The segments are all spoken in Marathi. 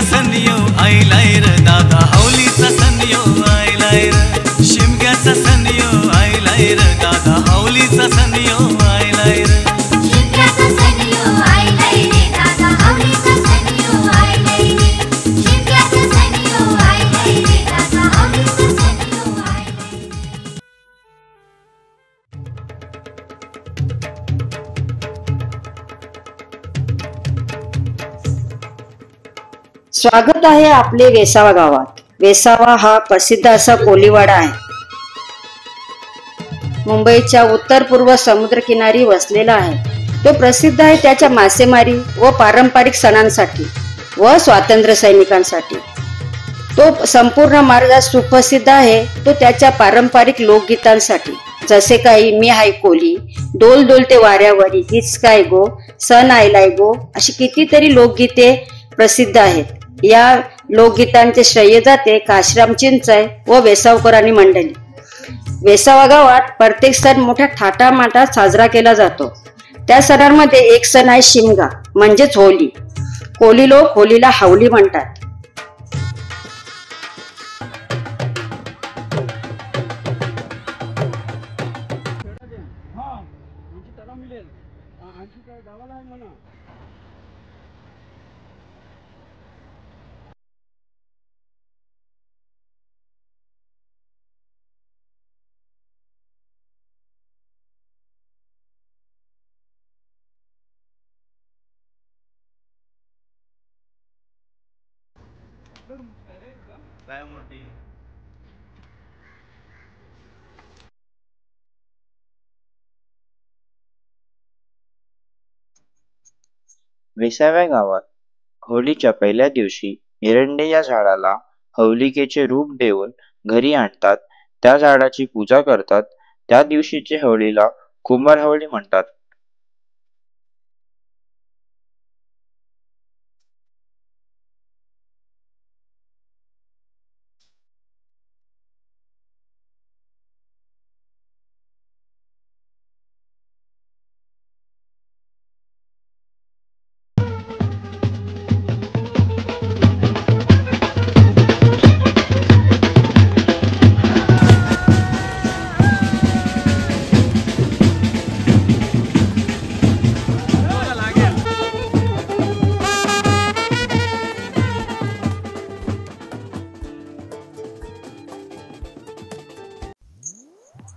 सनियो आईलाय र दादा हौलीचा सनियो आईलाय र शिमग्याचा सनियो आईलाय र दादा हौलीचा सनियो आईलाय र शिमग्याचा सनियो आईलाय रे दादा हौलीचा सनियो आईलाय रे शिमग्याचा सनियो आईलाय रे दादा हौलीचा सनियो आईलाय स्वागत आहे आपले वेसावा गावात। वेसावा हा प्रसिद्ध असा कोळीवाडा आहे। मुंबईच्या उत्तर पूर्व समुद्रकिनारी वसलेला आहे। तो प्रसिद्ध आहे त्याच्या मासेमारी व पारंपरिक सणांसाठी व स्वातंत्र्य सैनिकांसाठी। तो संपूर्ण मार्ग सुप्रसिद्ध आहे तो त्याच्या पारंपरिक लोकगीतांसाठी, जसे काही मी हाय कोली, डोल डोलते वाऱ्यावरी, हीच काय गो, सण आयलाय गो, अशी कितीतरी लोकगीते प्रसिद्ध आहेत। या लोकगीतांचे श्रेय जाते काशीराम चिंचय व वेसावकरांनी मंडळी। वेसावा गावात प्रत्येक सण मोठ्या थाटामाटात साजरा केला जातो। त्या सणांमध्ये एक सण आहे शिमगा म्हणजेच होली। कोळी लोक होलीला हावली म्हणतात। वेसाव्या गावात होळीच्या पहिल्या दिवशी एरंडे या झाडाला हवलिकेचे रूप देऊन घरी आणतात। त्या झाडाची पूजा करतात। त्या दिवशीचे होळीला कुंभार होळी म्हणतात।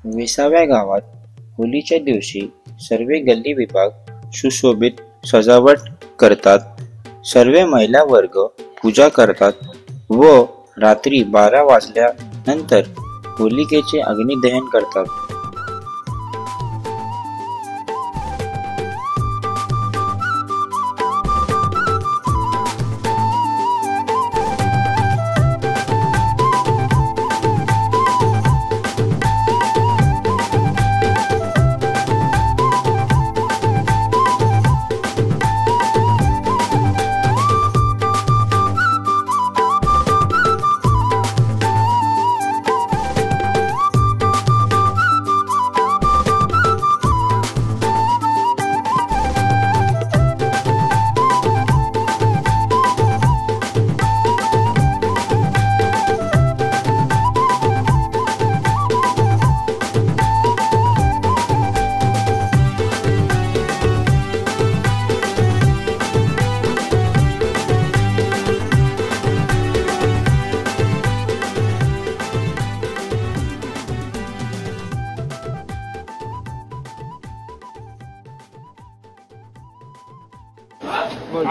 वेसाव्या गावात होळीच्या दिवशी सर्व गल्ली विभाग सुशोभित सजावट करतात। सर्व महिला वर्ग पूजा करतात व रात्री 12 वाजल्यानंतर होलिकेचे अग्निदहन करतात।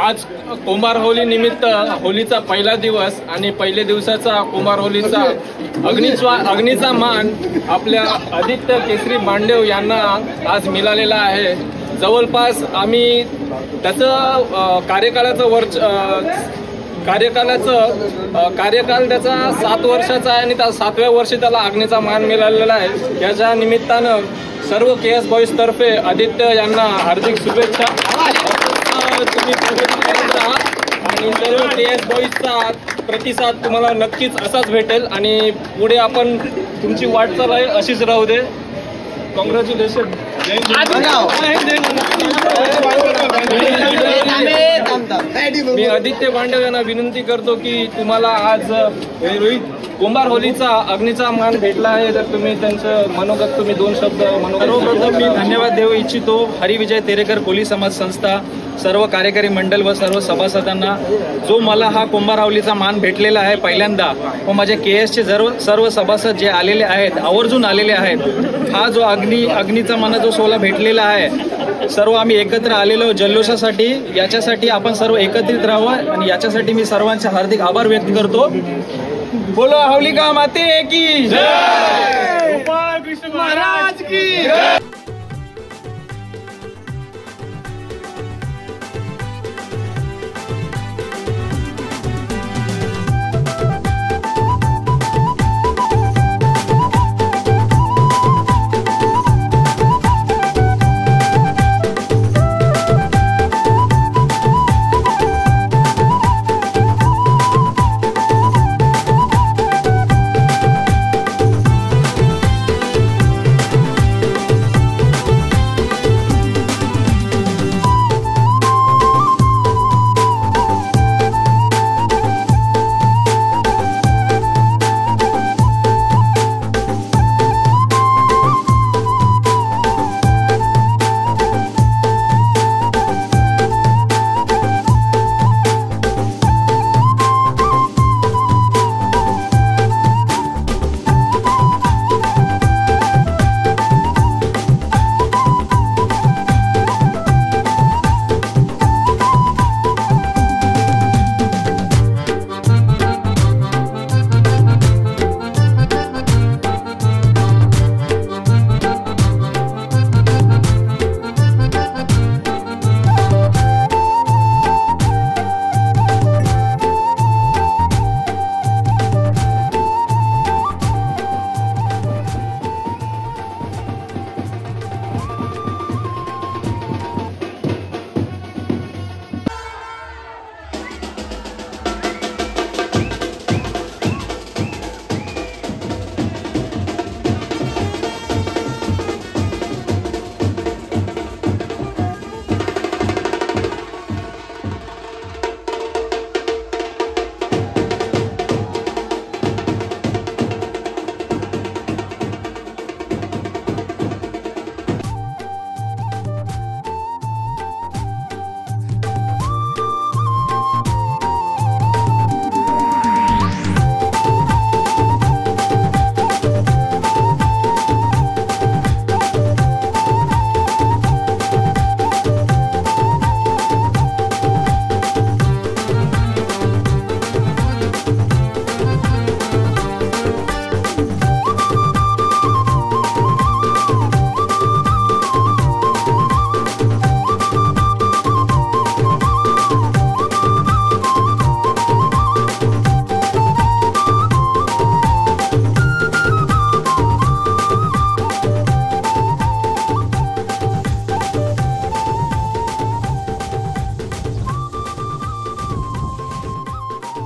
आज कुंभार होली निमित्त होलीचा पहिला दिवस आणि पहिल्या दिवसाचा कुंभार होलीचा अग्नीचा मान आपल्या आदित्य केसरी मांडेव यांना आज मिळालेला आहे। जवळपास आम्ही त्याचं कार्यकाल त्याचा 7 वर्षाचा आहे आणि त्या 7व्या वर्षी त्याला अग्नीचा मान मिळालेला आहे। याच्या निमित्तानं सर्व केएस बॉईज तर्फे आदित्य यांना हार्दिक शुभेच्छा। तुम्ही आणि सर्व केएस बॉईजचा प्रतिसाद तुम्हाला नक्कीच असाच भेटेल आणि पुढे आपण तुमची वाटचाल आहे अशीच राहू दे। कॉंग्रॅच्युलेशन। मी आदित्य बांडव यांना विनंती करतो की तुम्हाला आज रोहित कुंभार होलीचा अग्नीचा मान भेटला आहे, तर तुम्ही त्यांचं मनोगत तुम्ही 2 शब्द सर्वप्रथम मी धन्यवाद देऊ इच्छितो हरिविजय तेरेकर कोली समाज संस्था, सर्व कार्यकारी मंडळ व सर्व सभासदांना, जो मला हा कुंभार हावलीचा मान भेटलेला आहे पहिल्यांदा, व माझे KSचे सर्व सभासद जे आलेले आहेत, आवर्जून आलेले आहेत. हा जो अग्नीचा मान जो सोहळा भेटलेला आहे, सर्व आम्ही एकत्र आलेलो जल्लोषासाठी, याच्यासाठी आपण सर्व एकत्रित राहावं आणि याच्यासाठी मी सर्वांचे हार्दिक आभार व्यक्त करतो. बोलो हावलिका माते की जय, गोपाळ कृष्ण महाराज की जय.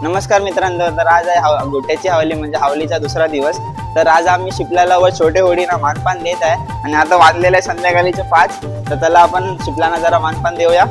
नमस्कार मित्रांनो, तर आज आहे गोट्याची हवली म्हणजे हवलीचा दुसरा दिवस. तर आज आम्ही शिपल्याला व छोटे होडीना मानपान देत आहे आणि आता वाजलेले आहे संध्याकाळीचे 5. तर त्याला आपण शिपल्याना जरा मानपान देऊया.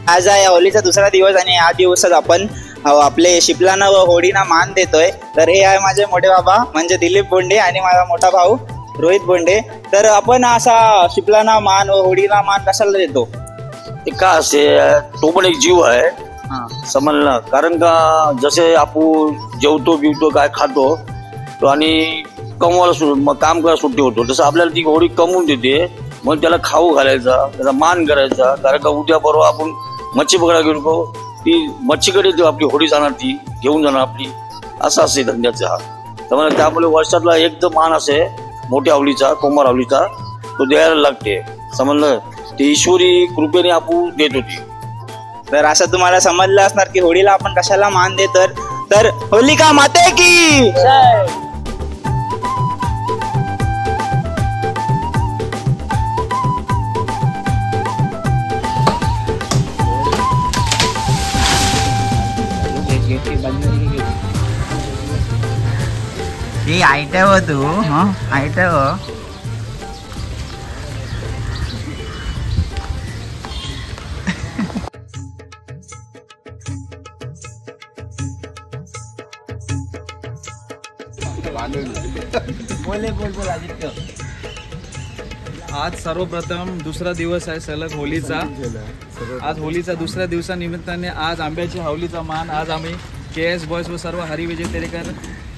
आज आहे होलीचा दुसरा दिवस आणि या दिवसात आपण आपले शिपलांना व होडीना मान देतोय. तर हे आहे माझे मोठे बाबा म्हणजे दिलीप बोंडे आणि माझा मोठा भाऊ रोहित बोंडे. तर आपण असा शिपलांना मान व होडीला मान कशाला देतो? ते का असे, तो पण एक जीव आहे समजलं. कारण का जसे आपण जेवतो बिवतो काय खातो तो आणि कमवायला मग काम करायला सुट्टी होतो, तसं आपल्याला ती होळी कमवून देते. मग त्याला खाऊ घालायचा, त्याचा मान करायचा. कारण का उद्या परवा आपण मच्छी पकडायला गेलो ती मच्छीकडे आपली होळी जाणार, ती घेऊन जाणार आपली. असं असते धंद्याचा. त्यामुळे त्यामुळे वर्षातला एकदम मान असे मोठ्या आवलीचा, कुंभार आवलीचा तो द्यायला लागते. समजलं. ते ईश्वरी कृपेने आपण देत होती. तर असं तुम्हाला समजलं असणार की होळीला आपण कशाला मान देतो. तर होलिका माते की आयटव तू आयटव आज सर्वप्रथम दुसरा दिवस आहे सलग होलीचा. आज होलीचा दुसऱ्या दिवसानिमित्ताने आज आंब्याची हावलीचा मान आज आम्ही KS बॉयज व सर्व हरिविजय तेरेकर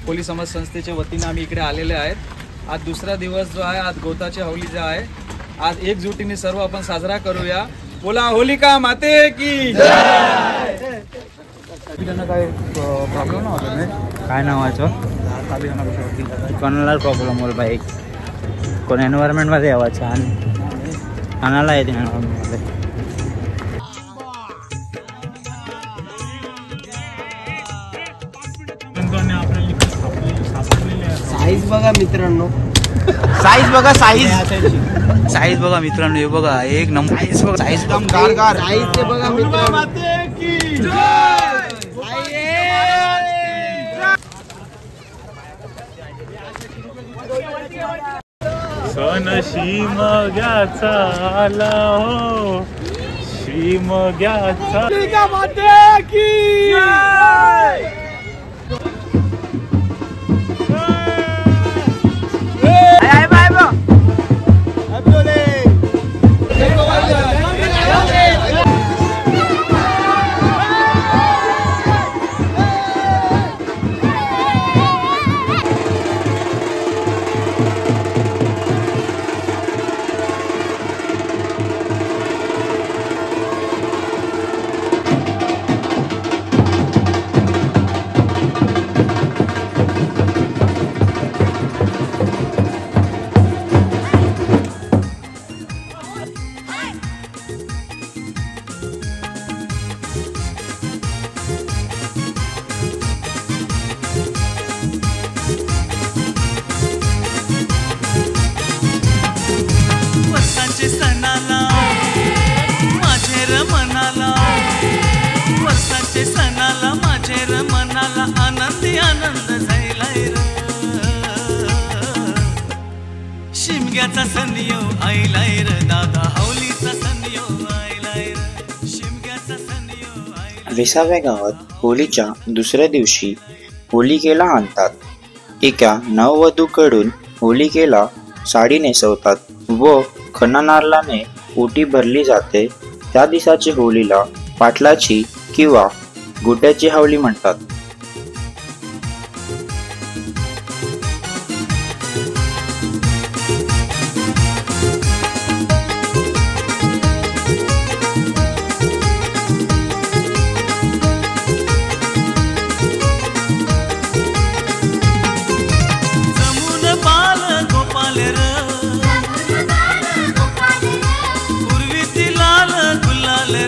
पोलीस समाज संस्थेच्या वतीने आम्ही इकडे आलेले आहेत. आज दुसरा दिवस जो आहे, आज गवताची हावली जे आहे, आज एकजुटीने सर्व आपण साजरा करूया. बोला होलिका माते की काय प्रॉब्लेम नव्हता. काय नावाचं कोणाला प्रॉब्लेम होईल बाईक कोण एन्व्हायरमेंटमध्ये यावा छान आणायला येते एन्व्हायरमेंटमध्ये. साईज बघा मित्रांनो, साईज बघा, साईज बघा मित्रांनो. हे बघा एक नंबर साईज बघा, साईज साईज बघा मित्रांनो. सण शिमग्याचा आला हो, शिमग्याचा सणाला माझे र मनाला आनंदी आनंद झालाय र. शिमग्याचा सण यो आयलाय र दादा, हावलीचा सण यो आयलाय र. शिमग्याचा सण यो आयलाय. विसाव्या गावात होलीच्या दुसऱ्या दिवशी होलिकेला आणतात. एका नववधूकडून होलिकेला साडी नेसवतात व खणनारलाने ओटी भरली जाते. त्या दिवसाची होलीला पाटलाची किंवा गोट्याची हावली म्हणतात. जमून बाल गोपाल र, पूर्वी ती लाल गुलाल र.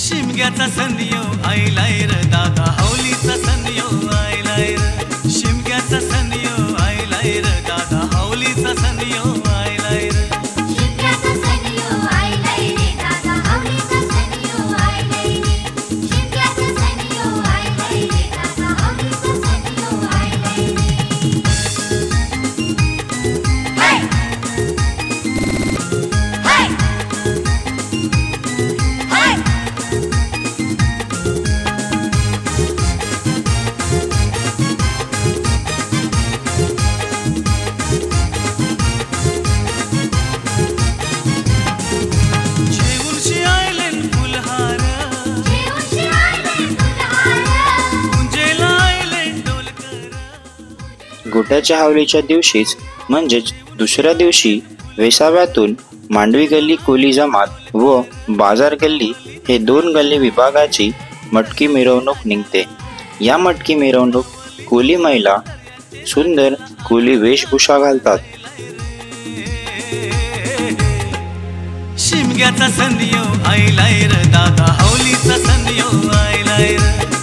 शिमग्याचा सण यो आयलाय र दादा, हावलीचा सण यो आयलाय र. शिमग्याचा सण यो आयलाय र दादा, हावलीचा सण यो आयलाय र. शिमग्याचा सण यो आयलाय रे दादा, हावलीचा सण यो आयलाय रे. शिमग्याचा सण यो आयलाय रे दादा, हावलीचा सण यो आयलाय रे. छोट्या हावलीच्या दिवशीच म्हणजेच दुसऱ्या दिवशी वेसाव्यातून मांडवी गल्ली कोली जमात व बाजार गल्ली हे 2 गल्ली विभागाची मटकी मिरवणूक निघते. या मटकी मिरवणूक कोली महिला सुंदर कोली वेशभूषा घालतात. शिमग्याचा सण यो आयलाय र दादा हौलीचा सण यो आयलाय र.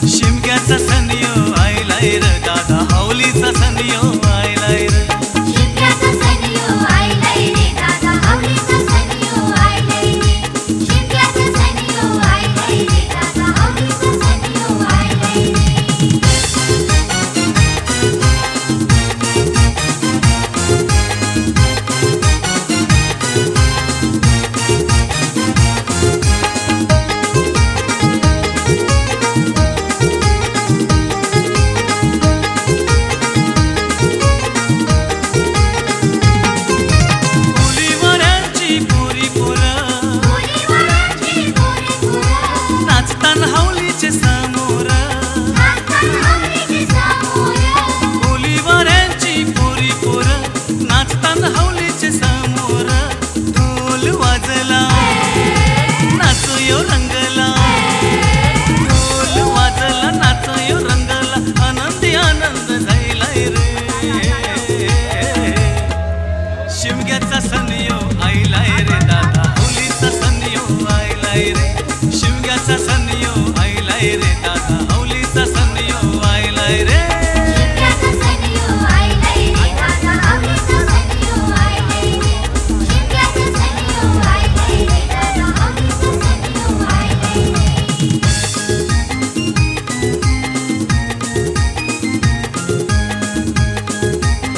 शिमग्याचा सण यो आयलाय र दादा हौलीचा सण यो आयलाय र. शिमग्याचा सण यो आयलाय रे दादा हौलीचा सण यो आयलाय रे. शिमग्याचा सण यो आयलाय रे दादा हौलीचा सण यो आयलाय रे. शिमग्याचा सण यो आयलाय रे दादा हौलीचा सण यो आयलाय रे. शिमग्याचा सण यो आयलाय रे दादा हौलीचा सण यो आयलाय रे. शिमग्याचा सण यो आयलाय रे दादा हौलीचा सण यो आयलाय रे. शिमग्याचा सण यो आयलाय रे दादा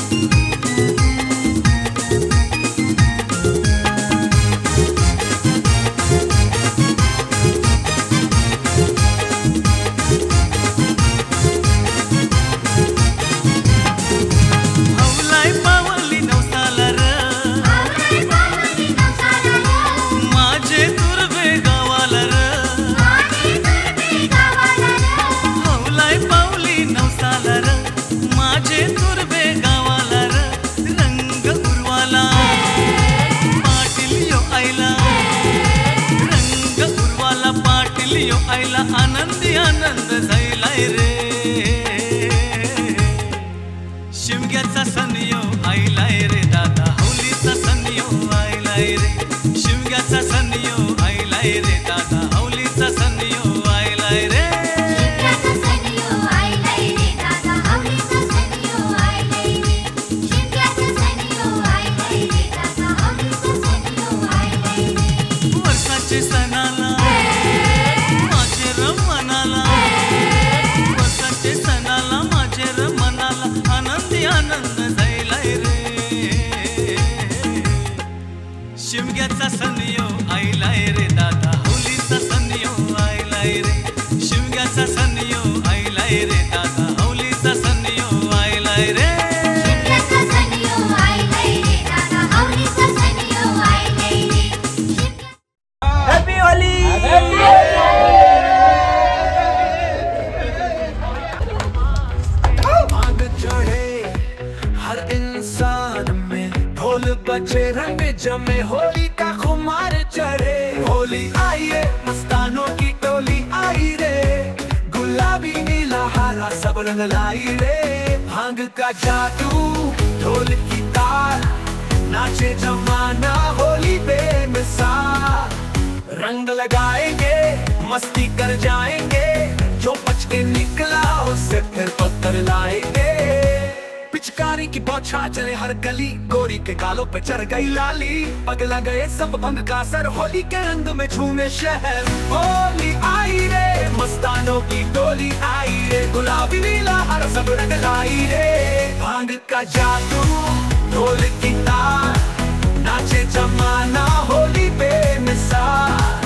हौलीचा सण यो आयलाय रे. आईला आनंदी आनंद झालाय रे. शिमग्याचा सण यो आयलाय रे दादा हौलीचा सण यो आयलाय रे. शिमग्याचा सण यो आयलाय रे दादा हौलीचा सण यो आयलाय रे. शिमग्याचा सण यो आयलाय रे दादा हौलीचा सण यो आयलाय रे. शिमग्याचा सण यो आयलाय रे दादा हौलीचा सण यो आयलाय रे. वर्षाचे सणाला मनाला वर्षाचे सणाला माझे र मनाला आनंदी आनंद झालाय रे. शिमग्याचा सण यो आयलाय रे दादा हौलीचा सण यो आयलाय रे. शिमग्याचा सण यो आयलाय रे दादा हौलीचा सण यो आयलाय रे. शिमग्याचा सण यो आयलाय रे दादा हौलीचा सण यो आयलाय रे. Happy Holy. बचे रंग जमे होली का खुमार चढ़े. होली आई है मस्तानों की टोली आई रे. गुलाबी नीला हरा सब रंग लाई रे. भांग का जादू ढोल की ताल नाचे जमाना होली बेमिसाल. रंग लगाएंगे मस्ती कर जाएंगे. जो बच के निकला उससे फिर पत्थर लाएंगे. पिचकारी की बौछार चले हर गली. गोरी के गालों पे चढ़ गई लाली. पगला गए सब भंग का सर. होली के रंग में झूमे शहर. होली आई रे मस्तानों की टोली आई रे. गुलाबी नीला हरा सब रंग लाई रे. भांग का जादू ढोल की ताल नाचे जमाना होली बेमिसाल.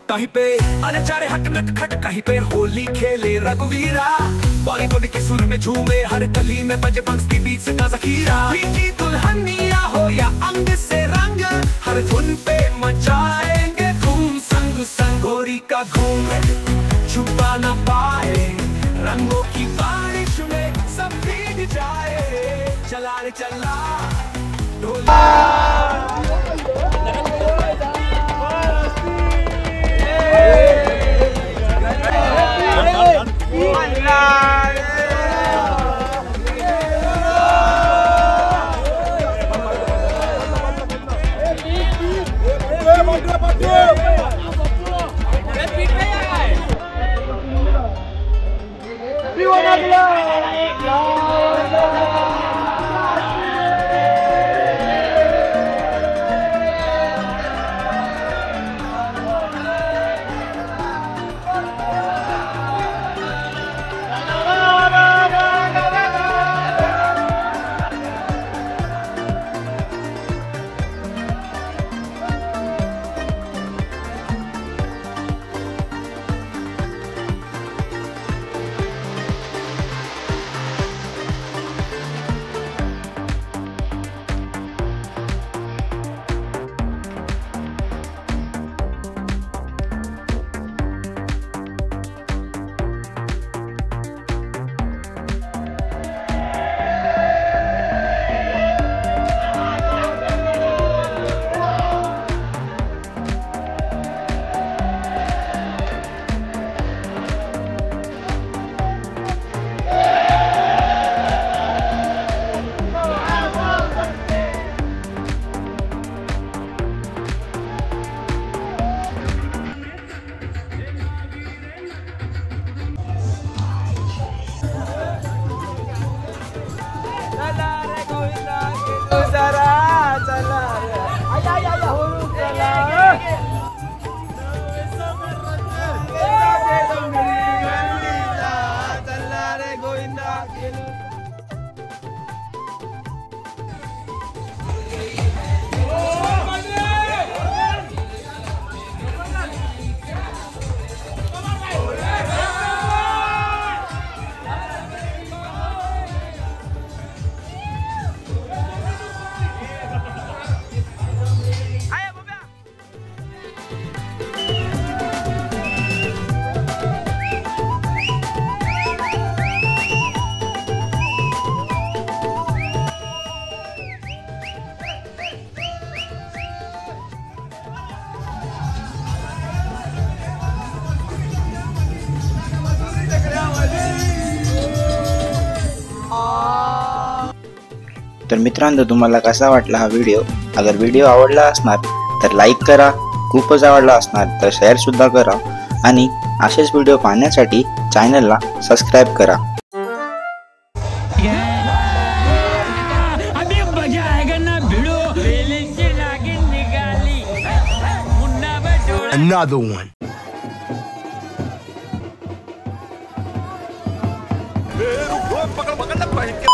कहीं पे अनचारे हट नट खट. कहीं पे होली खेले रघुवीरा. बारी बोली के सुर में झूमे हर गली में बजे बंस की बीच से का ज़खीरा. बीती दुल्हनिया हो या अंग से रंग हर धुन पे मचाएंगे धूम. संग संग गोरी का घूम छुपा न पाए. रंगों की बारिश में सब भीग जाए. चला रे चला तर मित्रांनो, तुम्हाला कसा वाटला हा व्हिडिओ? अगर व्हिडिओ आवडला असणार तर लाईक करा, खूपच आवडला असणार तर शेअर सुद्धा करा आणि असेच व्हिडिओ पाहण्यासाठी चॅनलला सबस्क्राईब करा. Another one. पकड़ पकड़